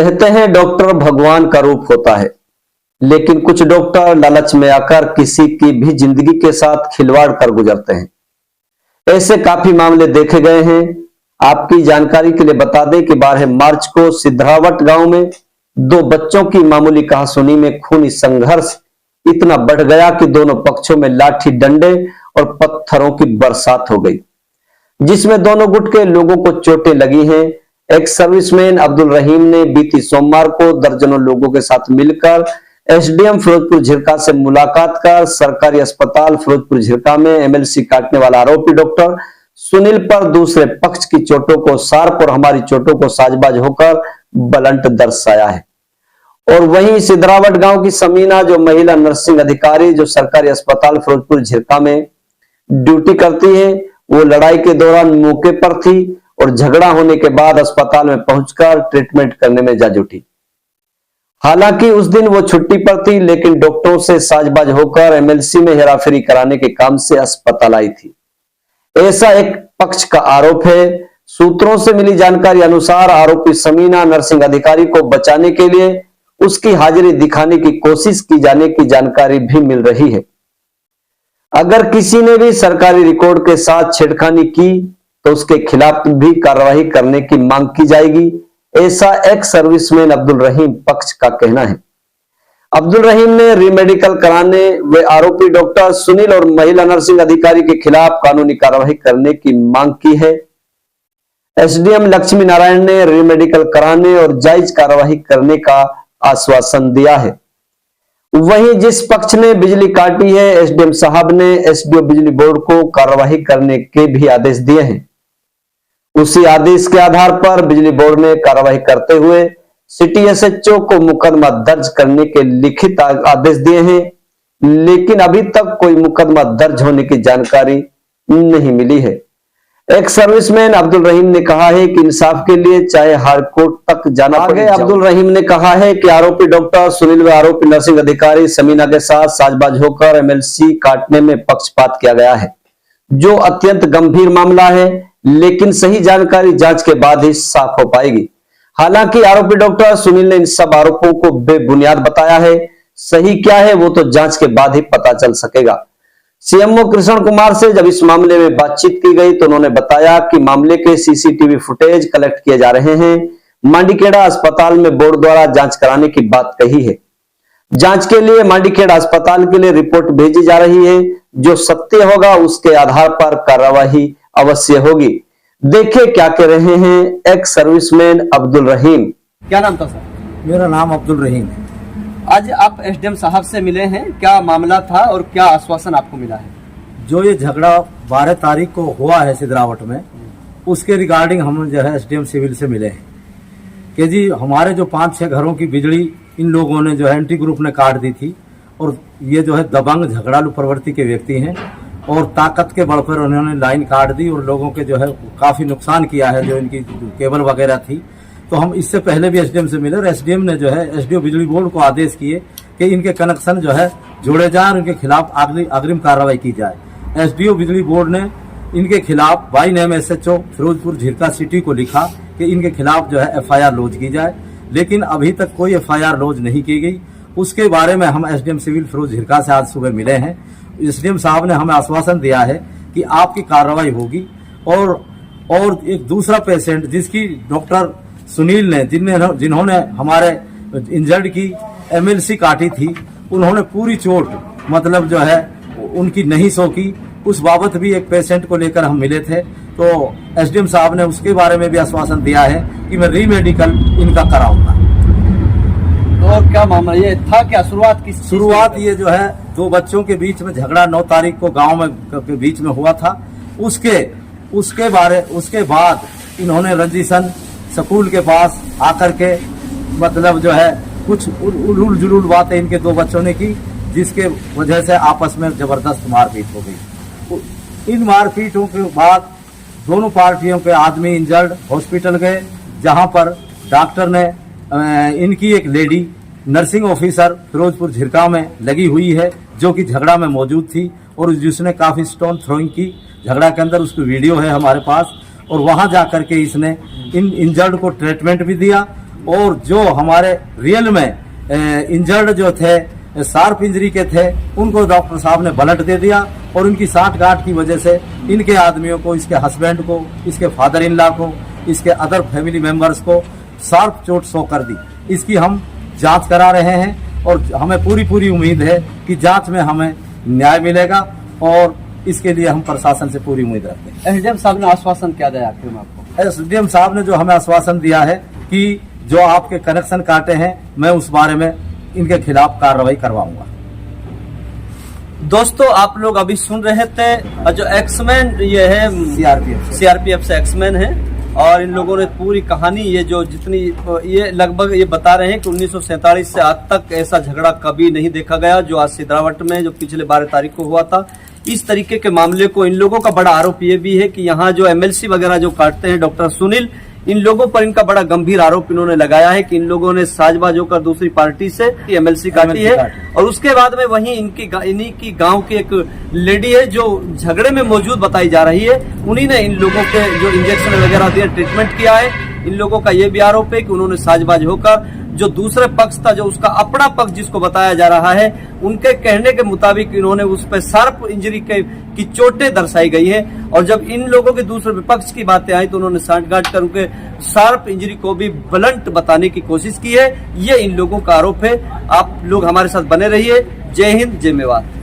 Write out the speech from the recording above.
कहते हैं डॉक्टर भगवान का रूप होता है, लेकिन कुछ डॉक्टर लालच में आकर किसी की भी जिंदगी के साथ खिलवाड़ कर गुजरते हैं। ऐसे काफी मामले देखे गए हैं। आपकी जानकारी के लिए बता दें कि 12 मार्च को सिद्धरावट गांव में 2 बच्चों की मामूली कहासुनी में खूनी संघर्ष इतना बढ़ गया कि दोनों पक्षों में लाठी डंडे और पत्थरों की बरसात हो गई, जिसमें दोनों गुट के लोगों को चोटें लगी हैं। एक सर्विसमैन अब्दुल रहीम ने बीती सोमवार को दर्जनों लोगों के साथ मिलकर एसडीएम फिरोजपुर झिरका से मुलाकात कर सरकारी अस्पताल फिरोजपुर झिरका में एमएलसी काटने वाला आरोपी डॉक्टर सुनील पर दूसरे पक्ष की चोटों को सार्प और हमारी चोटों को साजबाज होकर बलंट दर्शाया है। और वहीं सिद्धरावट गांव की समीना, जो महिला नर्सिंग अधिकारी जो सरकारी अस्पताल फिरोजपुर झिरका में ड्यूटी करती है, वो लड़ाई के दौरान मौके पर थी और झगड़ा होने के बाद अस्पताल में पहुंचकर ट्रीटमेंट करने में जा जुटी। हालांकि उस दिन वो छुट्टी पर थी, लेकिन डॉक्टरों से साजबाज होकर एमएलसी में हेराफेरी कराने के काम से अस्पताल आई थी, ऐसा एक पक्ष का आरोप है। सूत्रों से मिली जानकारी अनुसार आरोपी समीना नर्सिंग अधिकारी को बचाने के लिए उसकी हाजिरी दिखाने की कोशिश की जाने की जानकारी भी मिल रही है। अगर किसी ने भी सरकारी रिकॉर्ड के साथ छेड़खानी की तो उसके खिलाफ भी कार्रवाई करने की मांग की जाएगी, ऐसा एक्स सर्विसमैन अब्दुल रहीम पक्ष का कहना है। अब्दुल रहीम ने रीमेडिकल कराने व आरोपी डॉक्टर सुनील और महिला नर्सिंग अधिकारी के खिलाफ कानूनी कार्रवाई करने की मांग की है। एसडीएम लक्ष्मी नारायण ने रीमेडिकल कराने और जायज कार्रवाई करने का आश्वासन दिया है। वहीं जिस पक्ष ने बिजली काटी है, एसडीएम साहब ने एसडीओ बिजली बोर्ड को कार्रवाई करने के भी आदेश दिए हैं। उसी आदेश के आधार पर बिजली बोर्ड ने कार्रवाई करते हुए सिटी एसएचओ को मुकदमा दर्ज करने के लिखित आदेश दिए हैं, लेकिन अभी तक कोई मुकदमा दर्ज होने की जानकारी नहीं मिली है। एक सर्विसमैन अब्दुल रहीम ने कहा है कि इंसाफ के लिए चाहे हाई कोर्ट तक जाना पड़े। अब्दुल रहीम ने कहा है कि आरोपी डॉक्टर सुनील व आरोपी नर्सिंग अधिकारी समीना के साथ साजबाज होकर एमएलसी काटने में पक्षपात किया गया है, जो अत्यंत गंभीर मामला है, लेकिन सही जानकारी जांच के बाद ही साफ हो पाएगी। हालांकि आरोपी डॉक्टर सुनील ने इन सब आरोपों को बेबुनियाद बताया है। सही क्या है वो तो जांच के बाद ही पता चल सकेगा। सीएमओ कृष्ण कुमार से जब इस मामले में बातचीत की गई तो उन्होंने बताया कि मामले के सीसीटीवी फुटेज कलेक्ट किए जा रहे हैं। मांडीखेड़ा अस्पताल में बोर्ड द्वारा जांच कराने की बात कही है। जांच के लिए मांडीखेड़ा अस्पताल के लिए रिपोर्ट भेजी जा रही है। जो सत्य होगा उसके आधार पर कार्रवाई अवश्य होगी। देखिए क्या कह रहे हैं एक्स सर्विसमैन अब्दुल रहीम। क्या नाम था सर? मेरा नाम अब्दुल रहीम है। आज आप एसडीएम साहब से मिले हैं, क्या मामला था और क्या आश्वासन आपको मिला है? जो ये झगड़ा 12 तारीख को हुआ है सिद्धरावट में, उसके रिगार्डिंग हम जो है एसडीएम सिविल से मिले हैं कि जी हमारे जो 5-6 घरों की बिजली इन लोगों ने जो है एंटी ग्रुप ने काट दी थी, और ये जो है दबंग झगड़ालू प्रवृत्ति के व्यक्ति हैं और ताकत के बल पर उन्होंने लाइन काट दी और लोगों के जो है काफी नुकसान किया है, जो इनकी केबल वगैरह थी। तो हम इससे पहले भी एसडीएम से मिले और एसडीएम ने जो है एसडीओ बिजली बोर्ड को आदेश किए कि इनके कनेक्शन जो है जोड़े जाए और इनके खिलाफ अग्रिम कार्रवाई की जाए। एसडीओ बिजली बोर्ड ने इनके खिलाफ by name SHO Firozpur Jhirka city को लिखा कि इनके खिलाफ जो है एफआईआर लॉन्च की जाए, लेकिन अभी तक कोई एफआईआर लॉन्च नहीं की गई। उसके बारे में हम एसडीएम सिविल फिरोज झिरका से आज सुबह मिले हैं। एसडीएम साहब ने हमें आश्वासन दिया है कि आपकी कार्रवाई होगी। और एक दूसरा पेशेंट जिसकी डॉक्टर सुनील ने जिन्होंने हमारे इंजर्ड की एमएलसी काटी थी, उन्होंने पूरी चोट मतलब जो है उनकी नहीं सोकी, उस बाबत भी एक पेशेंट को लेकर हम मिले थे। तो एसडीएम साहब ने उसके बारे में भी आश्वासन दिया है कि मैं रीमेडिकल इनका कराऊंगा। तो क्या मामला ये था, क्या शुरुआत ये जो है 2 बच्चों के बीच में झगड़ा 9 तारीख को गांव में के बीच में हुआ था। उसके बाद इन्होंने रंजीसन स्कूल के पास आकर के मतलब जो है कुछ उलूल जुलूल बातें इनके 2 बच्चों ने की, जिसके वजह से आपस में जबरदस्त मारपीट हो गई। इन मारपीटों के बाद दोनों पार्टियों के आदमी इंजर्ड हॉस्पिटल गए, जहां पर डॉक्टर ने इनकी एक lady nursing officer Firozpur Jhirka में लगी हुई है, जो कि झगड़ा में मौजूद थी और जिसने काफी स्टोन थ्रोइंग की झगड़ा के अंदर। उसकी वीडियो है हमारे पास। और वहां जाकर के इसने इन इंजर्ड को ट्रीटमेंट भी दिया और जो हमारे रियल में इंजर्ड जो थे, शार्प इंजरी के थे, उनको डॉक्टर साहब ने ब्लड दे दिया और उनकी साठ गांठ की वजह से इनके आदमियों को, इसके हस्बैंड को, इसके फादर इन लॉ को, इसके अदर फैमिली मेंबर्स को शार्प चोट शो कर दी। इसकी हम जांच करा रहे हैं और हमें पूरी उम्मीद है कि जांच में हमें न्याय मिलेगा और इसके लिए हम प्रशासन से पूरी उम्मीद रखते हैं। एसडीएम साहब ने आश्वासन क्या दिया आखिर में आपको? एसडीएम साहब ने जो हमें आश्वासन दिया है कि जो आपके कनेक्शन काटे हैं, मैं उस बारे में इनके खिलाफ कार्रवाई करवाऊंगा। दोस्तों, आप लोग अभी सुन रहे थे जो एक्समैन ये है सीआरपीएफ से एक्समैन है और इन लोगों ने पूरी कहानी ये जो जितनी ये लगभग ये बता रहे हैं कि 1947 से आज तक ऐसा झगड़ा कभी नहीं देखा गया जो आज सिद्रावट में जो पिछले 12 तारीख को हुआ था। इस तरीके के मामले को इन लोगों का बड़ा आरोप ये भी है कि यहाँ जो एमएलसी वगैरह जो काटते हैं डॉक्टर सुनील, इन लोगों पर इनका बड़ा गंभीर आरोप इन्होंने लगाया है कि इन लोगों ने साजबाज होकर दूसरी पार्टी से एमएलसी काटी है और उसके बाद में वहीं इन्हीं की गांव की एक लेडी है जो झगड़े में मौजूद बताई जा रही है, उन्हीं ने इन लोगों के जो इंजेक्शन वगैरह दिए, ट्रीटमेंट किया है। इन लोगों का यह भी आरोप है कि उन्होंने साजबाज होकर जो दूसरे पक्ष था, जो उसका अपना पक्ष जिसको बताया जा रहा है, उनके कहने के मुताबिक इन्होंने उस पर शार्प इंजरी की चोटें दर्शाई गई है और जब इन लोगों के दूसरे विपक्ष की बातें आई तो उन्होंने सांठगांठ कर उनके शार्प इंजरी को भी ब्लंट बताने की कोशिश की है। ये इन लोगों का आरोप है। आप लोग हमारे साथ बने रहिए। जय हिंद, जय मेवात।